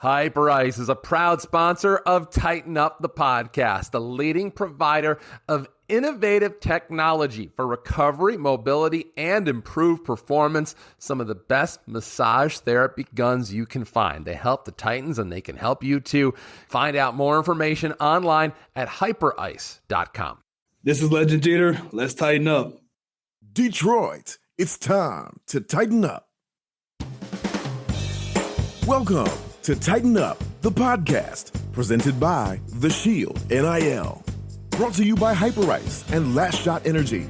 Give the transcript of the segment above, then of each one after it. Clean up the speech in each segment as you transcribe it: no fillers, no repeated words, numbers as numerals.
Hyperice is a proud sponsor of Tighten Up the Podcast, a leading provider of innovative technology for recovery, mobility, and improved performance. Some of the best massage therapy guns you can find. They help the Titans, and they can help you too. Find out more information online at hyperice.com. This is Legend Jeter. Let's tighten up. Detroit, it's time to tighten up. Welcome to Tighten Up, the podcast, presented by The Shield NIL. Brought to you by Hyperice and Last Shot Energy.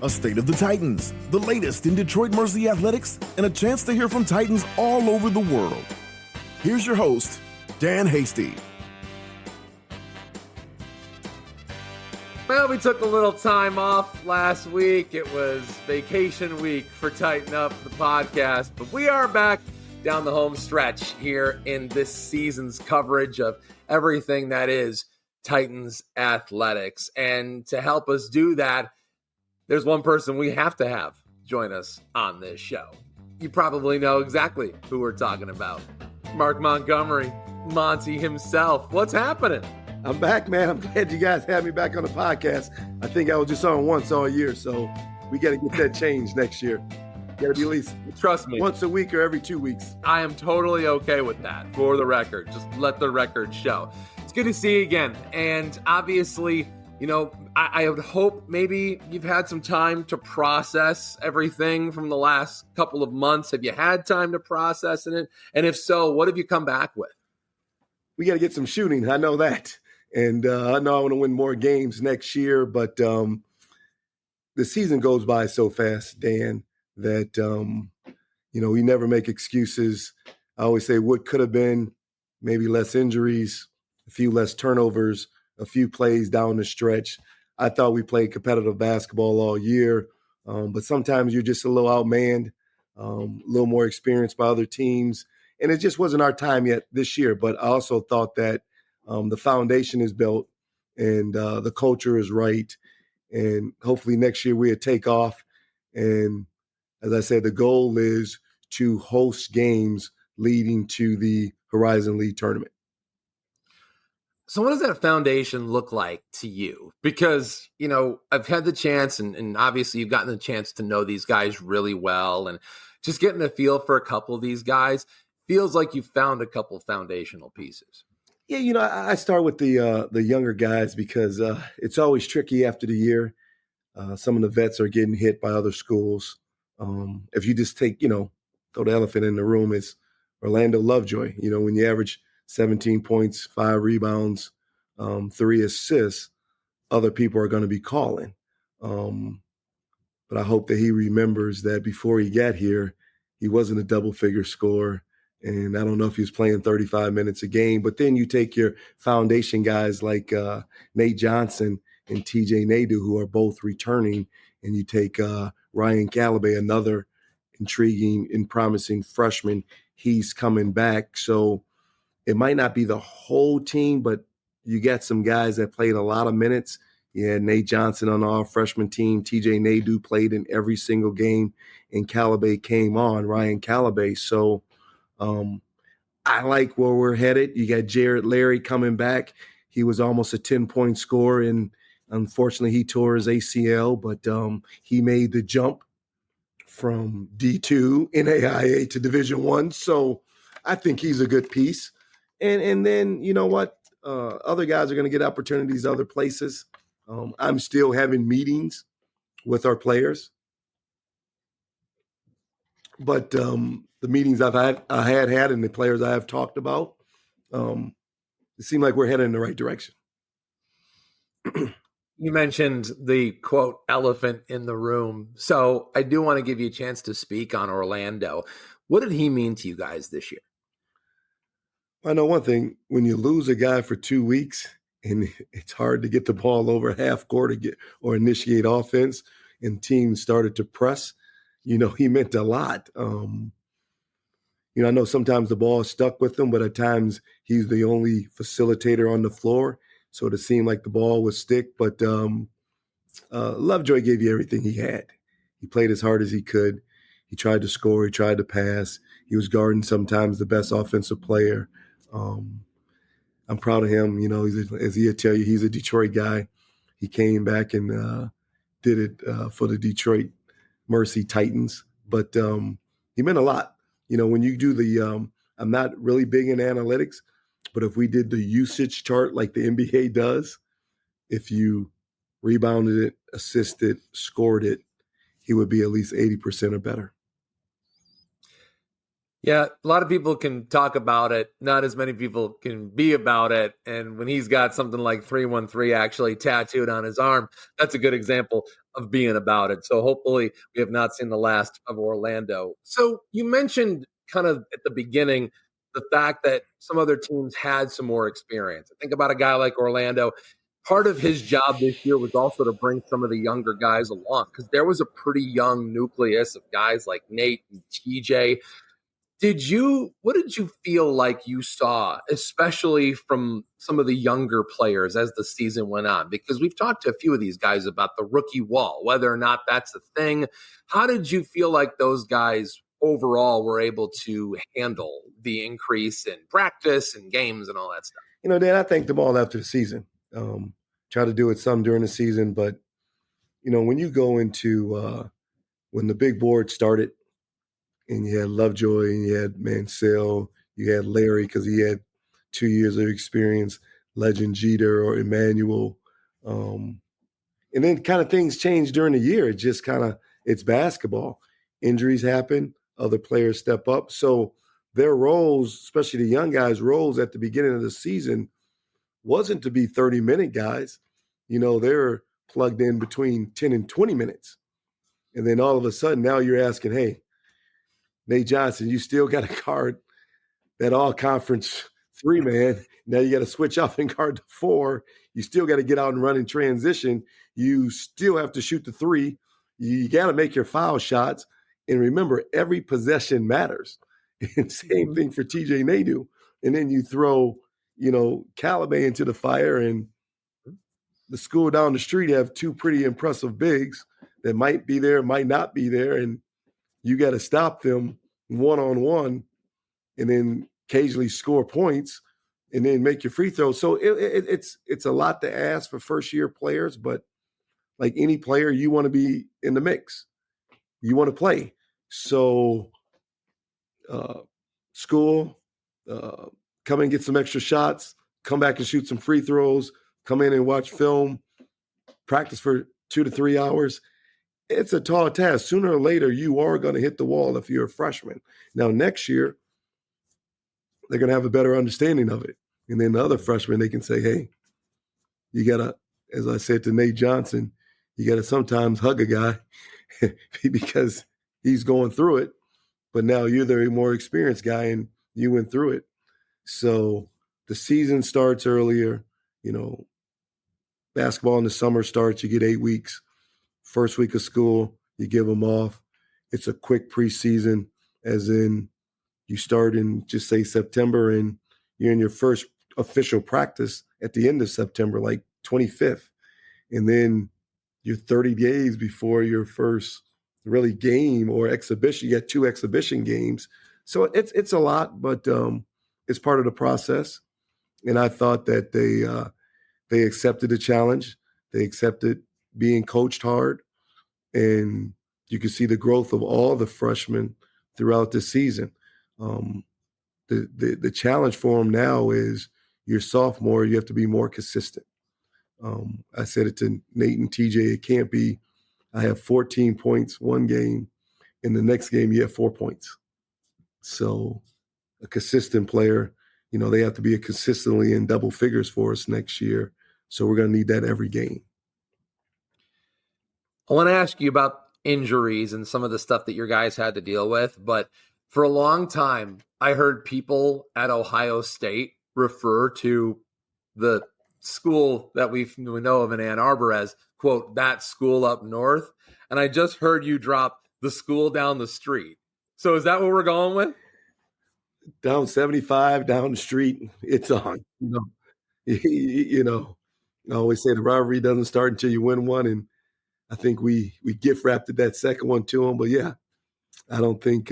A state of the Titans, the latest in Detroit Mercy athletics, and a chance to hear from Titans all over the world. Here's your host, Dan Hasty. Well, we took a little time off last week. It was vacation week for Tighten Up the Podcast, but we are back down the home stretch here in this season's coverage of everything that is Titans athletics. And to help us do that, there's one person we have to have join us on this show. You probably know exactly who we're talking about. Mark Montgomery, Monty himself. What's happening? I'm back, man. I'm glad you guys had me back on the podcast. I think I was just on once all year, so we got to get that changed next year. Got to be at least, trust me, once a week or every 2 weeks. I am totally okay with that, for the record. Just let the record show. It's good to see you again. And obviously, you know, I would hope maybe you've had some time to process everything from the last couple of months. Have you had time to process it? And if so, what have you come back with? We got to get some shooting. I know that. And I know I want to win more games next year. But the season goes by so fast, Dan, that, we never make excuses. I always say what could have been, maybe less injuries, a few less turnovers, a few plays down the stretch. I thought we played competitive basketball all year, but sometimes you're just a little outmanned, a little more experienced by other teams. And it just wasn't our time yet this year. But I also thought that the foundation is built and the culture is right. And hopefully next year we'll take off. And as I said, the goal is to host games leading to the Horizon League tournament. So what does that foundation look like to you? Because, I've had the chance, and obviously you've gotten the chance to know these guys really well, and just getting a feel for a couple of these guys feels like you've found a couple foundational pieces. Yeah, I start with the younger guys because it's always tricky after the year. Some of the vets are getting hit by other schools. If you just take, throw the elephant in the room, it's Orlando Lovejoy. When you average 17 points, 5 rebounds, 3 assists, other people are going to be calling. But I hope that he remembers that before he got here, he wasn't a double-figure scorer. And I don't know if he was playing 35 minutes a game. But then you take your foundation guys like Nate Johnson and TJ Nadeau, who are both returning, and you take Ryan Callaway, another intriguing and promising freshman. He's coming back. So it might not be the whole team, but you got some guys that played a lot of minutes. Yeah, Nate Johnson on our freshman team. TJ Nadeau played in every single game, and Callaway came on, Ryan Callaway. So I like where we're headed. You got Jared Larry coming back. He was almost a 10-point scorer, and unfortunately he tore his ACL, but he made the jump from D2 NAIA to Division I. So I think he's a good piece. And then, you know what? Other guys are going to get opportunities other places. I'm still having meetings with our players. But the meetings I had and the players I have talked about, it seemed like we're headed in the right direction. You mentioned the, quote, elephant in the room. So I do want to give you a chance to speak on Orlando. What did he mean to you guys this year? I know one thing. When you lose a guy for 2 weeks and it's hard to get the ball over half court or initiate offense, and teams started to press, he meant a lot. I know sometimes the ball is stuck with him, but at times he's the only facilitator on the floor. So it seemed like the ball would stick. But Lovejoy gave you everything he had. He played as hard as he could. He tried to score. He tried to pass. He was guarding sometimes the best offensive player. I'm proud of him. You know, as he'll tell you, he's a Detroit guy. He came back and did it for the Detroit Mercy Titans. But he meant a lot. You know, when you do I'm not really big in analytics, but if we did the usage chart like the NBA does, if you rebounded it, assisted, scored it, he would be at least 80% or better. Yeah, a lot of people can talk about it. Not as many people can be about it. And when he's got something like 313 actually tattooed on his arm, that's a good example of being about it. So hopefully we have not seen the last of Orlando. So you mentioned kind of at the beginning the fact that some other teams had some more experience. I think about a guy like Orlando. Part of his job this year was also to bring some of the younger guys along because there was a pretty young nucleus of guys like Nate and TJ. What did you feel like you saw, especially from some of the younger players as the season went on? Because we've talked to a few of these guys about the rookie wall, whether or not that's a thing. How did you feel like those guys overall were able to handle the increase in practice and games and all that stuff? You know, Dan, I thanked them all after the season. Try to do it some during the season, but you know, when you go into when the big board started, and you had Lovejoy, and you had Mansell, you had Larry because he had 2 years of experience, Legend Jeter or Emmanuel. And then kind of things change during the year. It just kind of, it's basketball. Injuries happen, other players step up. So their roles, especially the young guys' roles at the beginning of the season, wasn't to be 30-minute guys. You know, they're plugged in between 10 and 20 minutes. And then all of a sudden now you're asking, hey, Nate Johnson, you still got to guard that all-conference 3-man. Now you got to switch off and guard the 4. You still got to get out and run in transition. You still have to shoot the 3. You got to make your foul shots. And remember, every possession matters. And same thing for TJ Nadeau. And then you throw, you know, Calabay into the fire, and the school down the street have 2 pretty impressive bigs that might be there, might not be there. And you got to stop them one-on-one and then occasionally score points and then make your free throws. So it's a lot to ask for first-year players, but like any player, you want to be in the mix. You want to play. So school, come and get some extra shots, come back and shoot some free throws, come in and watch film, practice for 2 to 3 hours. It's a tall task. Sooner or later, you are going to hit the wall if you're a freshman. Now, next year, they're going to have a better understanding of it. And then the other freshmen, they can say, hey, you got to, as I said to Nate Johnson, you got to sometimes hug a guy because he's going through it. But now you're the more experienced guy and you went through it. So the season starts earlier. You know, basketball in the summer starts, you get 8 weeks. First week of school, you give them off. It's a quick preseason, as in you start in, just say, September, and you're in your first official practice at the end of September, like 25th. And then you're 30 days before your first really game or exhibition. You got 2 exhibition games. So it's a lot, but it's part of the process. And I thought that they accepted the challenge. They accepted being coached hard, and you can see the growth of all the freshmen throughout the season. The challenge for them now is your sophomore, you have to be more consistent. I said it to Nate and TJ, it can't be, I have 14 points one game, and the next game you have 4 points. So a consistent player, you know, they have to be consistently in double figures for us next year. So we're going to need that every game. I want to ask you about injuries and some of the stuff that your guys had to deal with, but for a long time, I heard people at Ohio State refer to the school that we know of in Ann Arbor as, quote, that school up north. And I just heard you drop the school down the street. So is that what we're going with? Down 75, down the street, it's on. You know, I always say the rivalry doesn't start until you win one, and I think we gift wrapped that second one to them. But yeah, I don't think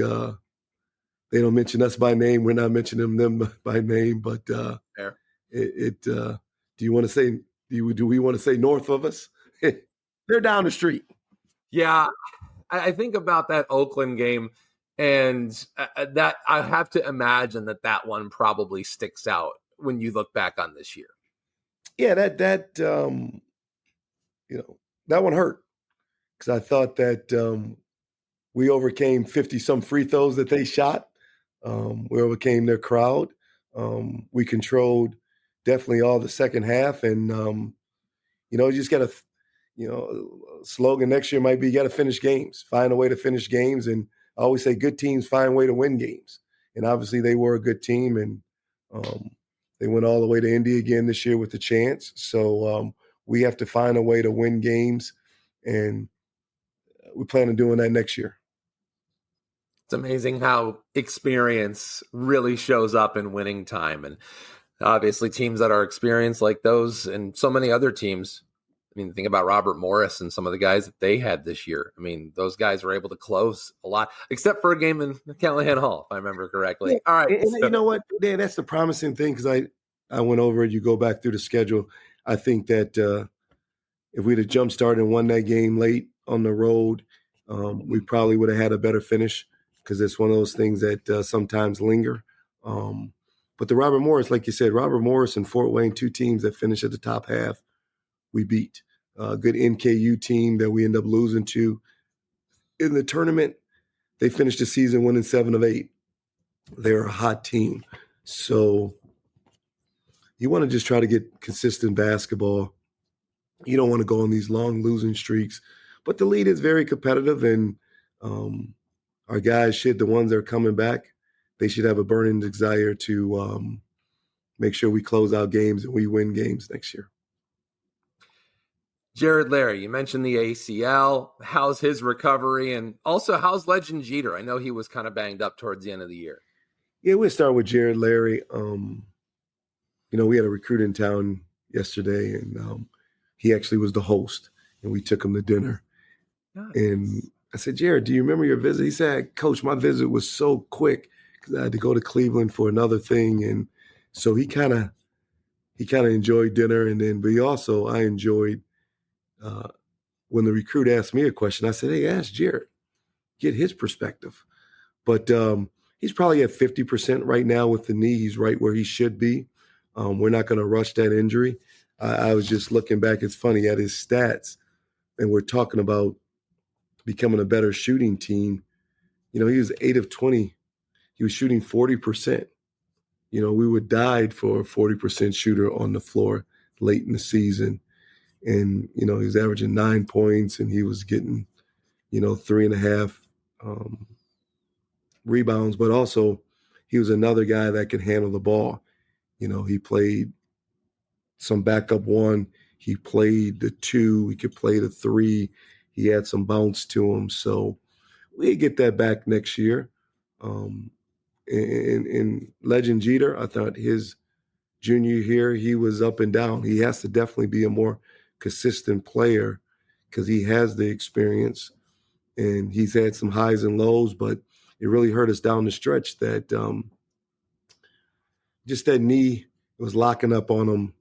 they don't mention us by name. We're not mentioning them by name, but Fair. do you want to say, do we want to say north of us? They're down the street. Yeah, I think about that Oakland game, and that I have to imagine that one probably sticks out when you look back on this year. Yeah, that that one hurt because I thought that we overcame 50-some free throws that they shot. We overcame their crowd. We controlled definitely all the second half, and you just got to, slogan next year might be you got to finish games, find a way to finish games, and I always say good teams find a way to win games, and obviously they were a good team, and they went all the way to Indy again this year with the chance. So we have to find a way to win games, and we plan on doing that next year. It's amazing how experience really shows up in winning time. And obviously teams that are experienced like those and so many other teams. I mean, think about Robert Morris and some of the guys that they had this year. I mean, those guys were able to close a lot, except for a game in Callahan Hall, if I remember correctly. Yeah. All right. And you know what, Dan, that's the promising thing because I went over it. You go back through the schedule. I think that if we'd have jump started and won that game late on the road, we probably would have had a better finish because it's one of those things that sometimes linger. But the Robert Morris, like you said, Robert Morris and Fort Wayne, two teams that finished at the top half, we beat. A good NKU team that we end up losing to. In the tournament, they finished the season winning 7 of 8. They're a hot team. So you want to just try to get consistent basketball. You don't want to go on these long losing streaks. But the league is very competitive, and our guys the ones that are coming back, they should have a burning desire to make sure we close out games and we win games next year. Jared Larry, you mentioned the ACL. How's his recovery? And also, how's Legend Jeter? I know he was kind of banged up towards the end of the year. Yeah, we'll start with Jared Larry. We had a recruit in town yesterday, and he actually was the host, and we took him to dinner. Nice. And I said, Jared, do you remember your visit? He said, Coach, my visit was so quick because I had to go to Cleveland for another thing. And so he kind of enjoyed dinner. But I enjoyed when the recruit asked me a question, I said, hey, ask Jared, get his perspective. But he's probably at 50% right now with the knee. He's right where he should be. We're not going to rush that injury. I was just looking back. It's funny at his stats, and we're talking about becoming a better shooting team. He was 8 of 20. He was shooting 40%. We would died for a 40% shooter on the floor late in the season. And, he was averaging 9 points, and he was getting, 3.5 rebounds. But also he was another guy that could handle the ball. He played some backup one. He played the 2. He could play the 3. He had some bounce to him. So we get that back next year. In Legend Jeter, I thought his junior year, he was up and down. He has to definitely be a more consistent player because he has the experience, and he's had some highs and lows, but it really hurt us down the stretch that just that knee was locking up on him,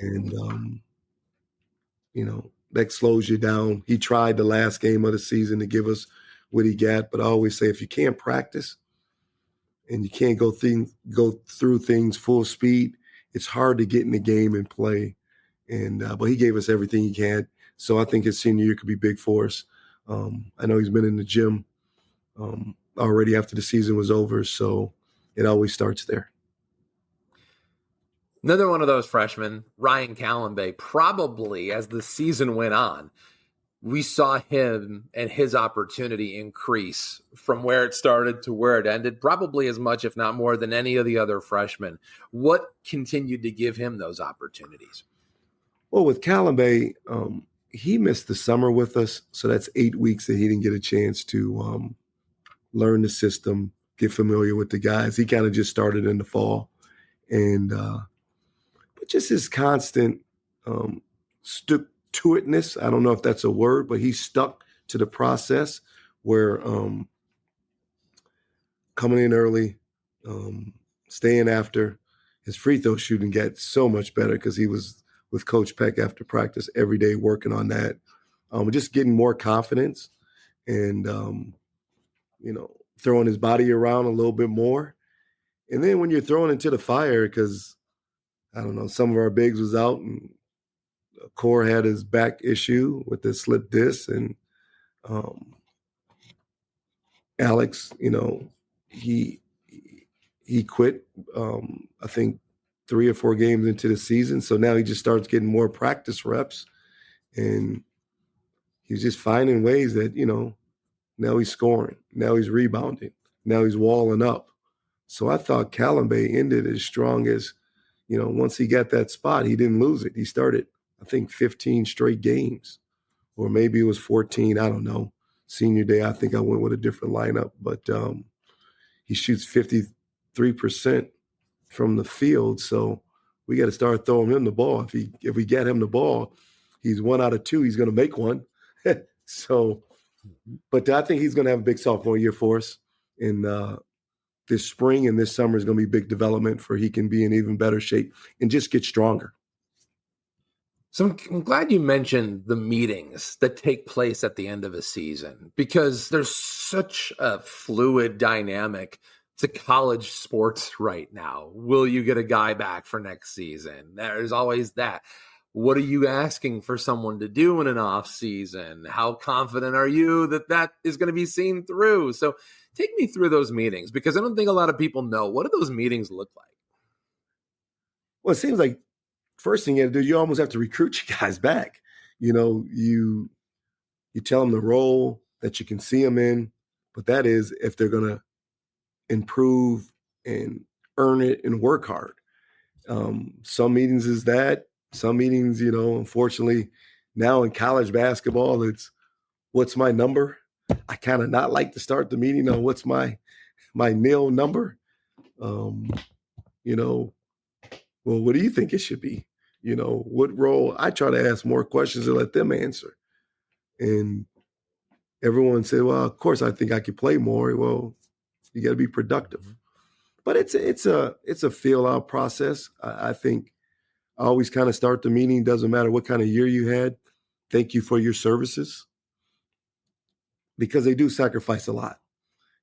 and that slows you down. He tried the last game of the season to give us what he got, but I always say if you can't practice and you can't go through things full speed, it's hard to get in the game and play. And but he gave us everything he can. So I think his senior year could be big for us. I know he's been in the gym already after the season was over, so it always starts there. Another one of those freshmen, Ryan Callenbay, probably as the season went on, we saw him and his opportunity increase from where it started to where it ended, probably as much, if not more, than any of the other freshmen. What continued to give him those opportunities? Well, with Callenbay, he missed the summer with us, so that's 8 weeks that he didn't get a chance to learn the system, get familiar with the guys. He kind of just started in the fall. And but just his constant stick-to-itness, I don't know if that's a word, but he stuck to the process where coming in early, staying after. His free throw shooting got so much better because he was with Coach Peck after practice every day working on that. Just getting more confidence and, throwing his body around a little bit more. And then when you're throwing into the fire, because, I don't know, some of our bigs was out and Core had his back issue with the slip disc, and Alex, he quit, I think 3 or 4 games into the season. So now he just starts getting more practice reps, and he's just finding ways that, now he's scoring, now he's rebounding, now he's walling up. So I thought Callum-Bay ended as strong as, once he got that spot, he didn't lose it. He started, I think, 15 straight games, or maybe it was 14. I don't know. Senior day, I think I went with a different lineup, but he shoots 53% from the field. So we got to start throwing him the ball. If we get him the ball, he's 1 out of 2. He's going to make one. So, but I think he's going to have a big sophomore year for us. And this spring and this summer is going to be big development for he can be in even better shape and just get stronger. So I'm glad you mentioned the meetings that take place at the end of a season, because there's such a fluid dynamic to college sports right now. Will you get a guy back for next season? There's always that. What are you asking for someone to do in an off season? How confident are you that that is going to be seen through? So take me through those meetings, because I don't think a lot of people know. What do those meetings look like? Well, it seems like first thing you have to do, you almost have to recruit you guys back. You tell them the role that you can see them in, but that is if they're going to improve and earn it and work hard. Some meetings is that. Some meetings, unfortunately, now in college basketball, it's what's my number? I kind of not like to start the meeting on what's my nil number. Well, what do you think it should be? What role? I try to ask more questions and let them answer. And everyone said, well, of course, I think I could play more. Well, you got to be productive. But it's a feel out process. I think I always kind of start the meeting. Doesn't matter what kind of year you had. Thank you for your services, because they do sacrifice a lot.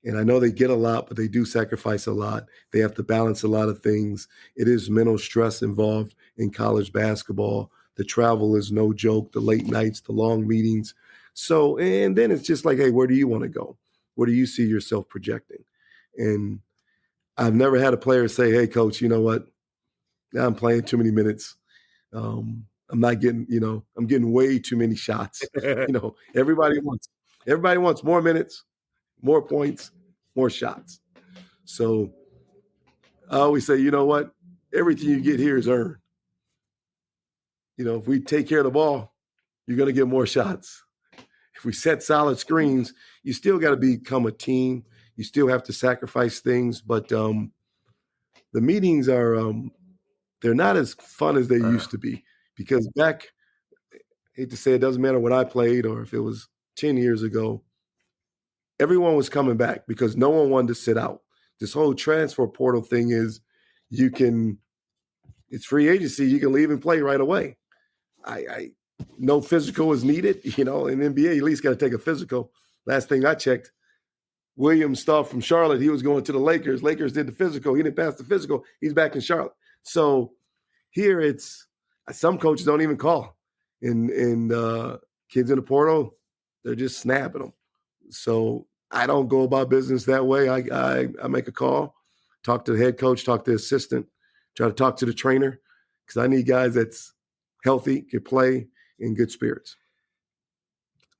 And I know they get a lot, but they do sacrifice a lot. They have to balance a lot of things. It is mental stress involved in college basketball. The travel is no joke, the late nights, the long meetings. So, and then it's just like, hey, where do you want to go? Where do you see yourself projecting? And I've never had a player say, hey, coach, you know what? Now I'm playing too many minutes. I'm not getting, I'm getting way too many shots. Everybody wants more minutes, more points, more shots. So I always say, you know what? Everything you get here is earned. If we take care of the ball, you're going to get more shots. If we set solid screens, you still got to become a team. You still have to sacrifice things. But the meetings are, they're not as fun as they used to be, because back, I hate to say it, doesn't matter what I played or if it was 10 years ago, everyone was coming back because no one wanted to sit out. This whole transfer portal thing is it's free agency. You can leave and play right away. No physical is needed. In NBA, you at least got to take a physical. Last thing I checked, Williams Staff from Charlotte, he was going to the Lakers. Lakers did the physical. He didn't pass the physical. He's back in Charlotte. So here it's some coaches don't even call. And kids in the portal, they're just snapping them. So I don't go about business that way. I make a call, talk to the head coach, talk to the assistant, try to talk to the trainer, because I need guys that's healthy, can play, in good spirits.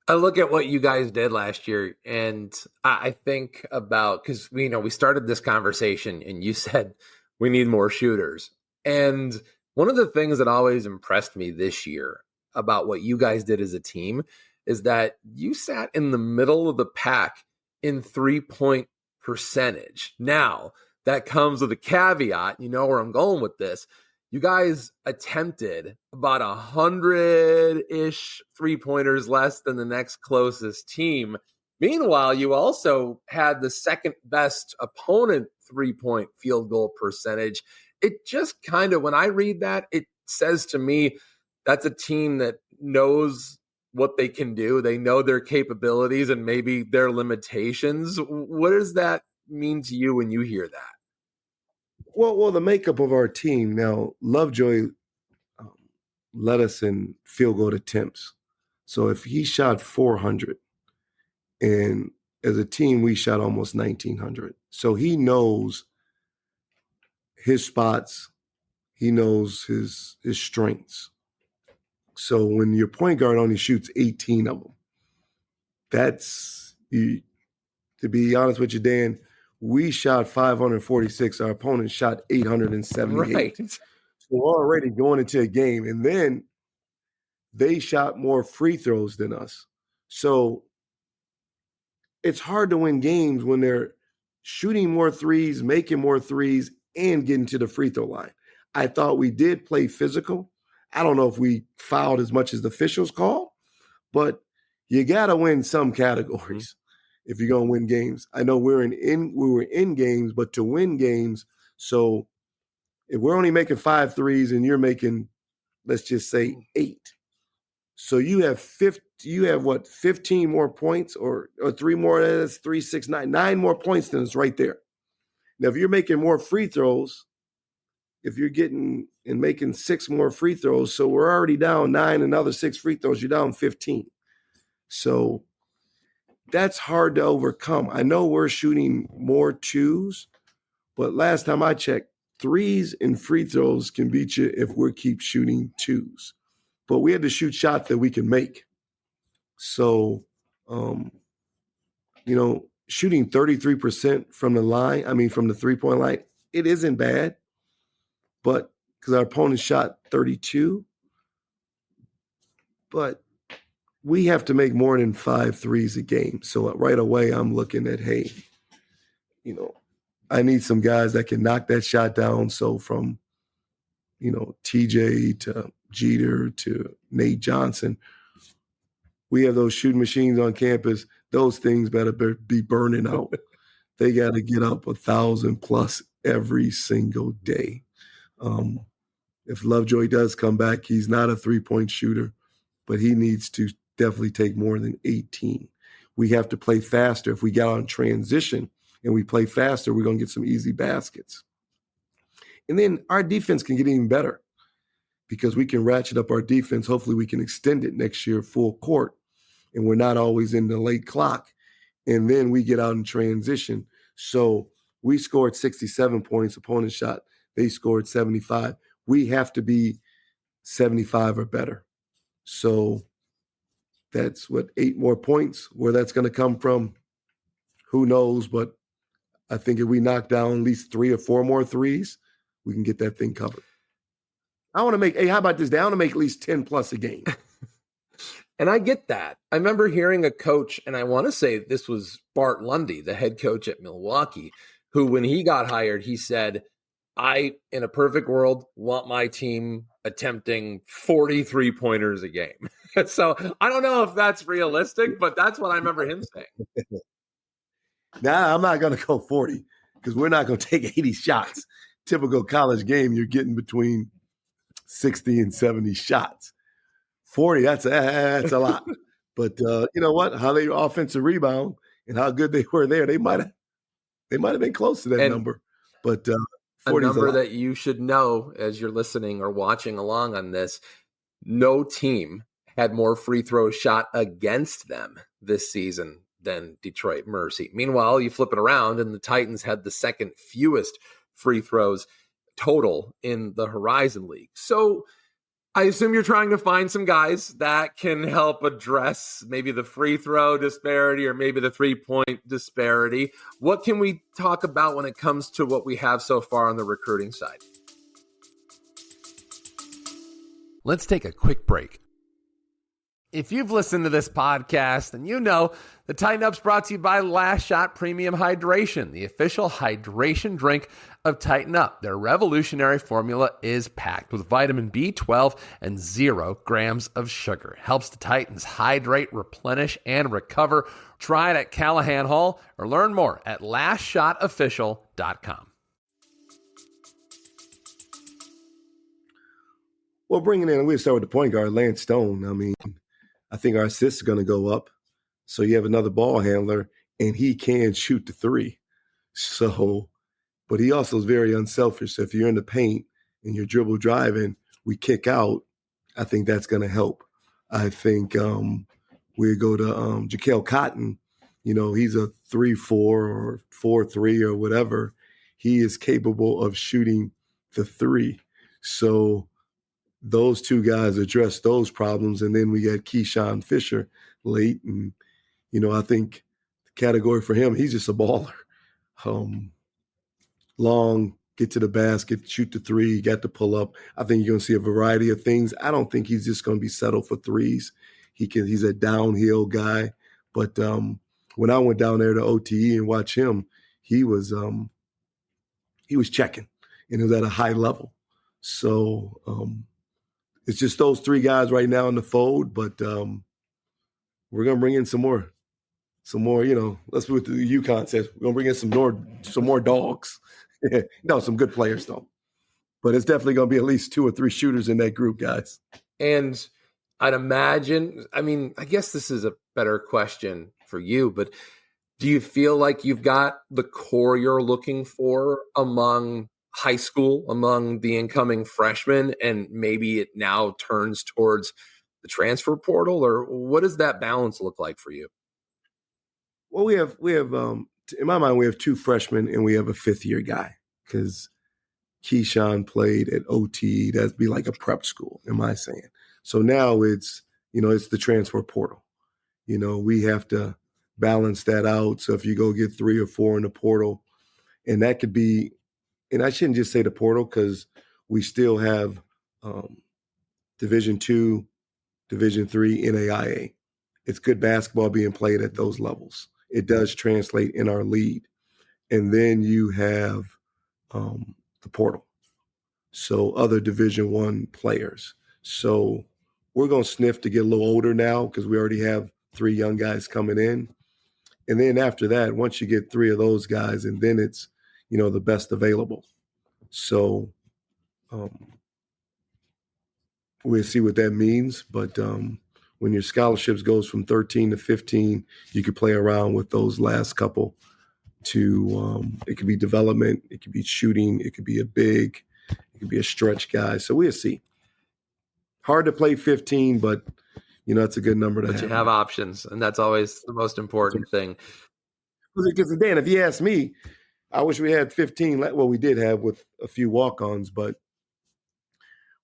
I look at what you guys did last year, and I think about, because we started this conversation and you said we need more shooters. And one of the things that always impressed me this year about what you guys did as a team is that you sat in the middle of the pack in 3-point percentage. Now, that comes with a caveat. You know where I'm going with this. You guys attempted about 100-ish 3-pointers less than the next closest team. Meanwhile, you also had the second best opponent 3-point field goal percentage. It just kind of, when I read that, it says to me that's a team that knows what they can do. They know their capabilities and maybe their limitations. What does that mean to you when you hear that? Well, the makeup of our team now, Lovejoy led us in field goal attempts. So if he shot 400, and as a team, we shot almost 1,900. So he knows his spots. He knows his strengths. So when your point guard only shoots 18 of them, to be honest with you, Dan, we shot 546. Our opponent shot 878. Right. So we're already going into a game. And then they shot more free throws than us. So it's hard to win games when they're shooting more threes, making more threes, and getting to the free throw line. I thought we did play physical. I don't know if we fouled as much as the officials call, but you got to win some categories if you're going to win games. I know we were in games, but to win games, so if we're only making 5 threes and you're making, let's just say 8, so you have 15 more points or 3 more, that's 3, 6, 9 more points than us right there. Now, if you're making more free throws, if you're getting and making 6 more free throws, so we're already down 9, another 6 free throws, you're down 15. So that's hard to overcome. I know we're shooting more 2s, but last time I checked, 3s and free throws can beat you if we keep shooting 2s. But we had to shoot shots that we can make. So, shooting 33% from the line, from the 3-point line, it isn't bad. But because our opponent shot 32, but we have to make more than 5 threes a game. So right away, I'm looking at, hey, I need some guys that can knock that shot down. So from, TJ to Jeter to Nate Johnson, we have those shooting machines on campus. Those things better be burning out. They got to get up 1,000 plus every single day. If Lovejoy does come back, he's not a 3-point shooter, but he needs to definitely take more than 18. We have to play faster. If we get on transition and we play faster, we're going to get some easy baskets. And then our defense can get even better because we can ratchet up our defense. Hopefully we can extend it next year full court, and we're not always in the late clock. And then we get out in transition. So we scored 67 points, opponent shot. They scored 75. We have to be 75 or better. So that's 8 more points. Where that's going to come from, who knows? But I think if we knock down at least 3 or 4 more threes, we can get that thing covered. I want to make, how about this? I want to make at least 10 plus a game. And I get that. I remember hearing a coach, and I want to say this was Bart Lundy, the head coach at Milwaukee, who when he got hired, he said, I, in a perfect world, want my team attempting 43 pointers a game. So I don't know if that's realistic, but that's what I remember him saying. Nah, I'm not going to go 40 because we're not going to take 80 shots. Typical college game, you're getting between 60 and 70 shots. 40, that's a lot. But you know what? How they offensive rebound and how good they were there, they might have been close to that number. But a number that you should know as you're listening or watching along on this, no team had more free throws shot against them this season than Detroit Mercy. Meanwhile, you flip it around and the Titans had the second fewest free throws total in the Horizon League. So I assume you're trying to find some guys that can help address maybe the free throw disparity or maybe the 3-point disparity. What can we talk about when it comes to what we have so far on the recruiting side? Let's take a quick break. If you've listened to this podcast, then you know the Tighten Up's brought to you by Last Shot Premium Hydration, the official hydration drink of Tighten Up. Their revolutionary formula is packed with vitamin B12 and 0 grams of sugar. Helps the Titans hydrate, replenish, and recover. Try it at Callahan Hall or learn more at lastshotofficial.com. Well, bringing in, we'll start with the point guard, Lance Stone. I mean, I think our assists are going to go up. So you have another ball handler, and he can shoot the three. So, but he also is very unselfish. So if you're in the paint and you're dribble driving, we kick out, I think that's going to help. I think we go to Jaquel Cotton. You know, he's a 3-4 or 4-3 or whatever. He is capable of shooting the three. So those two guys address those problems. And then we got Keyshawn Fisher late. And, you know, I think the category for him, he's just a baller. Long, get to the basket, shoot the three, got to pull up. I think you're going to see a variety of things. I don't think he's just going to be settled for threes. He's a downhill guy. But when I went down there to OTE and watched him, he was checking, and it was at a high level. So it's just those three guys right now in the fold, but we're going to bring in some more, you know, let's do what the UConn says. We're going to bring in some more dogs. No, some good players, though. But it's definitely going to be at least 2 or 3 shooters in that group, guys. And I'd imagine, I mean, I guess this is a better question for you, but do you feel like you've got the core you're looking for among high school, among the incoming freshmen, and maybe it now turns towards the transfer portal? Or what does that balance look like for you? Well, we have in my mind, we have 2 freshmen and we have a 5th-year guy because Keyshawn played at OT. That'd be like a prep school, am I saying? So now it's the transfer portal. You know, we have to balance that out. So if you go get 3 or 4 in the portal, and that could be, and I shouldn't just say the portal because we still have Division II, Division III, NAIA. It's good basketball being played at those levels. It does translate in our lead. And then you have the portal. So other Division I players. So we're going to sniff to get a little older now because we already have 3 young guys coming in. And then after that, once you get 3 of those guys, and then it's, you know, the best available. So we'll see what that means. But when your scholarships goes from 13 to 15, you could play around with those last couple to it could be development, it could be shooting, it could be a big, it could be a stretch guy. So we'll see. Hard to play 15, but you know, it's a good number to have. But you have options, and that's always the most important thing. Because Dan, if you ask me, I wish we had 15. Well, we did have with a few walk-ons, but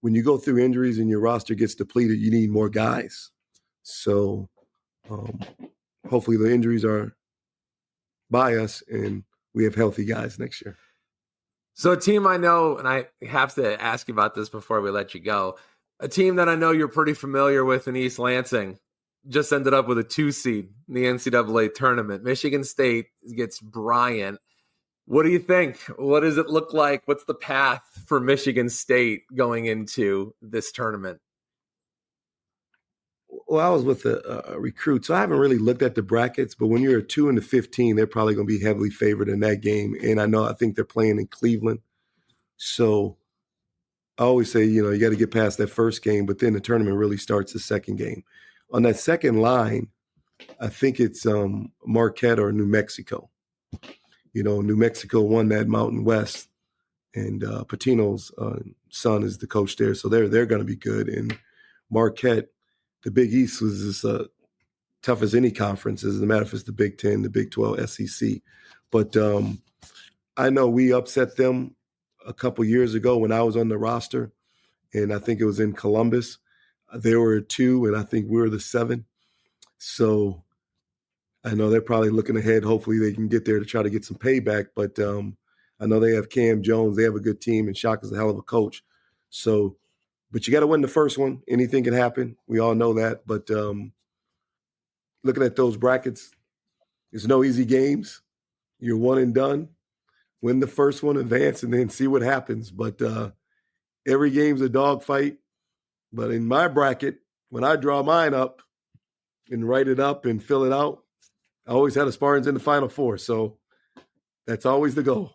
when you go through injuries and your roster gets depleted, you need more guys. So hopefully the injuries are by us and we have healthy guys next year. So a team I know, and I have to ask you about this before we let you go, a team that I know you're pretty familiar with in East Lansing just ended up with a 2 seed in the NCAA tournament. Michigan State gets Bryant. What do you think? What does it look like? What's the path for Michigan State going into this tournament? Well, I was with a recruit, so I haven't really looked at the brackets, but when you're a 2 and a 15, they're probably going to be heavily favored in that game. And I think they're playing in Cleveland. So I always say, you know, you got to get past that first game, but then the tournament really starts the second game. On that second line, I think it's Marquette or New Mexico. You know, New Mexico won that Mountain West, and Patino's son is the coach there, so they're going to be good. And Marquette, the Big East was as tough as any conference. As a matter of fact, it's the Big Ten, the Big 12, SEC. But I know we upset them a couple years ago when I was on the roster, and I think it was in Columbus. They were a 2, and I think we were the 7. So I know they're probably looking ahead. Hopefully they can get there to try to get some payback. But I know they have Cam Jones. They have a good team, and Shaka's a hell of a coach. So But you got to win the first one. Anything can happen. We all know that. But looking at those brackets, there's no easy games. You're one and done. Win the first one, advance, and then see what happens. But every game's a dogfight. But in my bracket, when I draw mine up and write it up and fill it out, I always had the Spartans in the Final Four. So that's always the goal.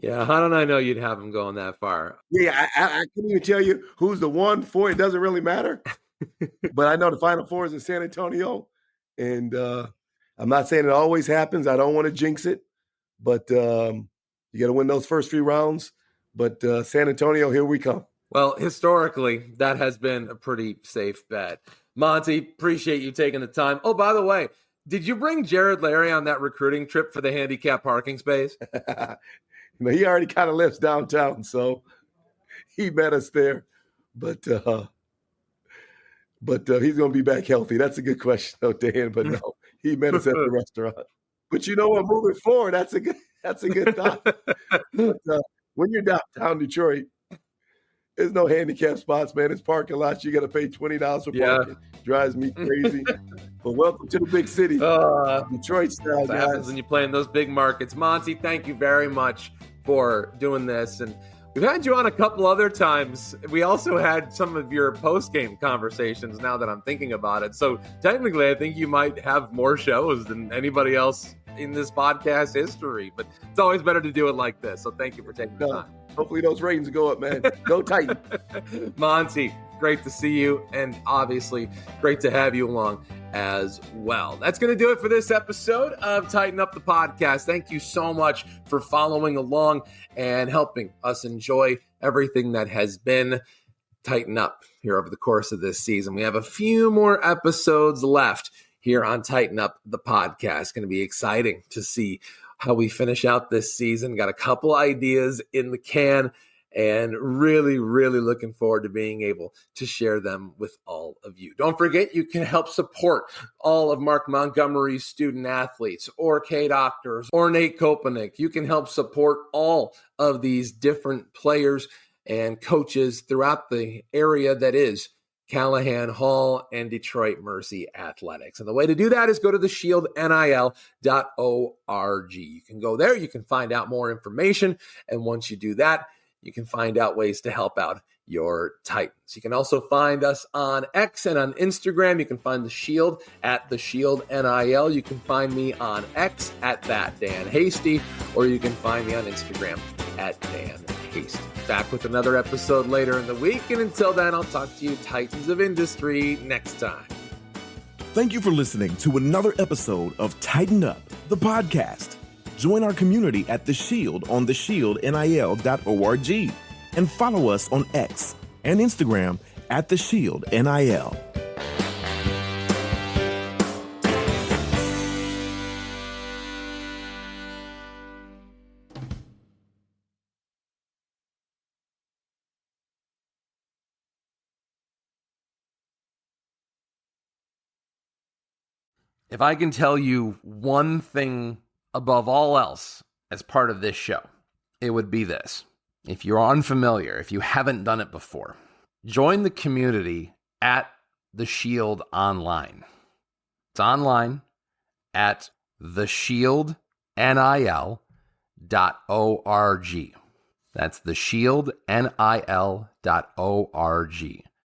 Yeah, how did I know you'd have them going that far? Yeah, I couldn't even tell you who's the 1, 4. It doesn't really matter. But I know the Final Four is in San Antonio. And I'm not saying it always happens. I don't want to jinx it. But you got to win those first few rounds. But San Antonio, here we come. Well, historically, that has been a pretty safe bet. Monty, appreciate you taking the time. Oh, by the way, did you bring Jared Larry on that recruiting trip for the handicap parking space? He already kind of lives downtown, so he met us there. But he's going to be back healthy. That's a good question, though, Dan. But no, he met us at the restaurant. But you know what? Moving forward, that's a good thought. But, when you're downtown Detroit, there's no handicap spots, man. It's parking lots. You got to pay $20 for parking. Drives me crazy. But welcome to the big city. Detroit style, guys. Happens when you play in those big markets. Monty, thank you very much for doing this. And we've had you on a couple other times. We also had some of your post-game conversations now that I'm thinking about it. So technically, I think you might have more shows than anybody else in this podcast history. But it's always better to do it like this. So thank you for taking the time. Hopefully those ratings go up, man. Go Titan. Monty, great to see you. And obviously, great to have you along as well. That's going to do it for this episode of Tighten Up the Podcast. Thank you so much for following along and helping us enjoy everything that has been Tighten Up here over the course of this season. We have a few more episodes left here on Tighten Up the Podcast. Going to be exciting to see how we finish out this season. Got a couple ideas in the can and really, really looking forward to being able to share them with all of you. Don't forget, you can help support all of Mark Montgomery's student athletes or K-Doctors or Nate Kopanik. You can help support all of these different players and coaches throughout the area that is Callahan Hall and Detroit Mercy Athletics. And the way to do that is go to theshieldnil.org. You can go there, you can find out more information, and once you do that, you can find out ways to help out your Titans. You can also find us on X and on Instagram. You can find The Shield at The Shield NIL. You can find me on X at that Dan Hasty, or you can find me on Instagram at Dan Hasty. Back with another episode later in the week, and until then, I'll talk to you Titans of Industry next time. Thank you for listening to another episode of Tighten Up, the podcast. Join our community at The Shield on theshieldnil.org and follow us on X and Instagram at The Shield NIL. If I can tell you one thing above all else as part of this show, it would be this. If you're unfamiliar, if you haven't done it before, join the community at The Shield Online. It's online at theshieldnil.org. That's theshieldnil.org.